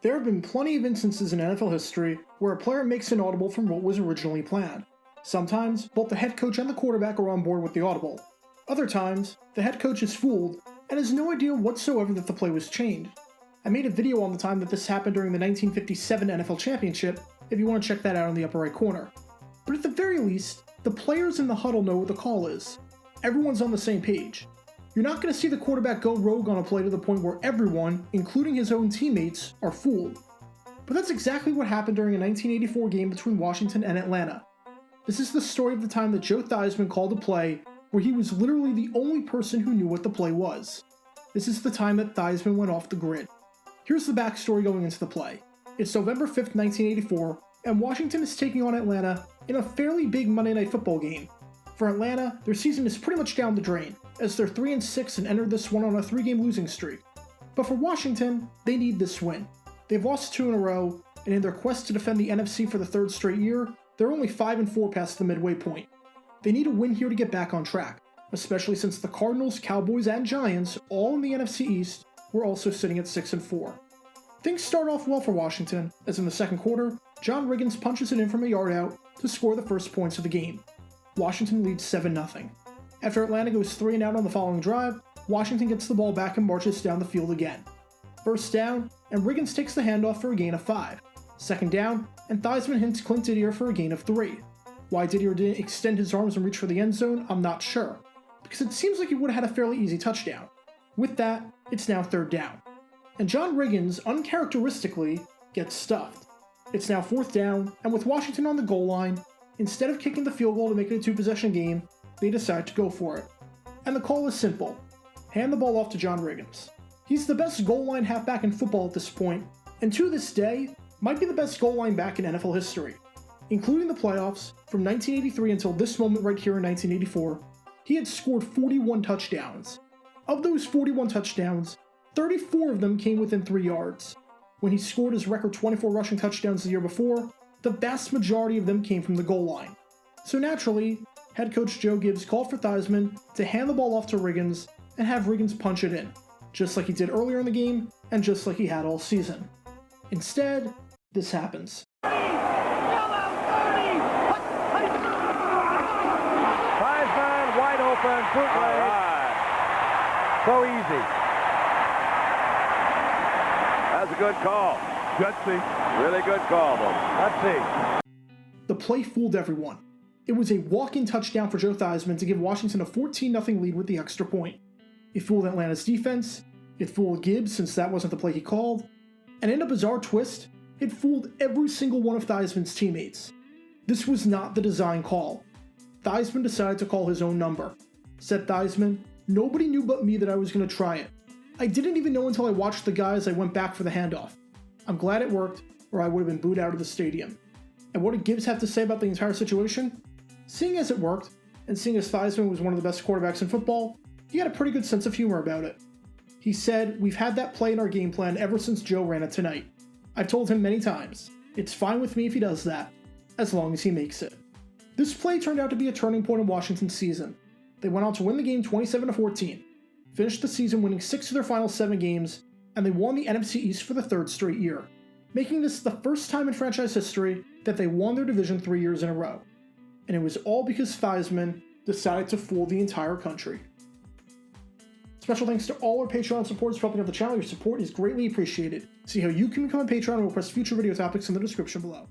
There have been plenty of instances in NFL history where a player makes an audible from what was originally planned. Sometimes, both the head coach and the quarterback are on board with the audible. Other times, the head coach is fooled and has no idea whatsoever that the play was changed. I made a video on the time that this happened during the 1957 NFL Championship, if you want to check that out in the upper right corner. But at the very least, the players in the huddle know what the call is. Everyone's on the same page. You're not going to see the quarterback go rogue on a play to the point where everyone, including his own teammates, are fooled. But that's exactly what happened during a 1984 game between Washington and Atlanta. This is the story of the time that Joe Theismann called a play where he was literally the only person who knew what the play was. This is the time that Theismann went off the grid. Here's the backstory going into the play. It's November 5th, 1984, and Washington is taking on Atlanta in a fairly big Monday Night Football game. For Atlanta, their season is pretty much down the drain, as they're 3-6 and entered this one on a 3-game losing streak. But for Washington, they need this win. They've lost 2 in a row, and in their quest to defend the NFC for the 3rd straight year, they're only 5-4 past the midway point. They need a win here to get back on track, especially since the Cardinals, Cowboys, and Giants, all in the NFC East, were also sitting at 6-4. Things start off well for Washington, as in the second quarter, John Riggins punches it in from a yard out to score the first points of the game. Washington leads 7-0. After Atlanta goes 3 and out on the following drive, Washington gets the ball back and marches down the field again. First down, and Riggins takes the handoff for a gain of 5. Second down, and Theismann hints Clint Didier for a gain of 3. Why Didier didn't extend his arms and reach for the end zone, I'm not sure, because it seems like he would have had a fairly easy touchdown. With that, it's now 3rd down. And John Riggins, uncharacteristically, gets stuffed. It's now 4th down, and with Washington on the goal line, instead of kicking the field goal to make it a 2-possession game, they decide to go for it. And the call is simple. Hand the ball off to John Riggins. He's the best goal line halfback in football at this point, and to this day, might be the best goal line back in NFL history. Including the playoffs, from 1983 until this moment right here in 1984, he had scored 41 touchdowns. Of those 41 touchdowns, 34 of them came within 3 yards. When he scored his record 24 rushing touchdowns the year before, the vast majority of them came from the goal line. So naturally, head coach Joe Gibbs called for Theismann to hand the ball off to Riggins and have Riggins punch it in, just like he did earlier in the game and just like he had all season. Instead, this happens. Theismann wide open, bootleg. Right. So easy. That's a good call. Gutsy. Really good call, though. Gutsy. The play fooled everyone. It was a walk-in touchdown for Joe Theismann to give Washington a 14-0 lead with the extra point. It fooled Atlanta's defense, it fooled Gibbs since that wasn't the play he called, and in a bizarre twist, it fooled every single one of Theismann's teammates. This was not the design call. Theismann decided to call his own number. Said Theismann, "Nobody knew but me that I was going to try it. I didn't even know until I watched the guy as I went back for the handoff. I'm glad it worked, or I would have been booed out of the stadium." And what did Gibbs have to say about the entire situation? Seeing as it worked, and seeing as Theismann was one of the best quarterbacks in football, he had a pretty good sense of humor about it. He said, "We've had that play in our game plan ever since Joe ran it tonight. I've told him many times, it's fine with me if he does that, as long as he makes it." This play turned out to be a turning point in Washington's season. They went on to win the game 27-14, finished the season winning 6 of their final 7 games, and they won the NFC East for the 3rd straight year, making this the first time in franchise history that they won their division 3 years in a row. And it was all because Theismann decided to fool the entire country. Special thanks to all our Patreon supporters for helping out the channel. Your support is greatly appreciated. See how you can become a patron and request future video topics in the description below.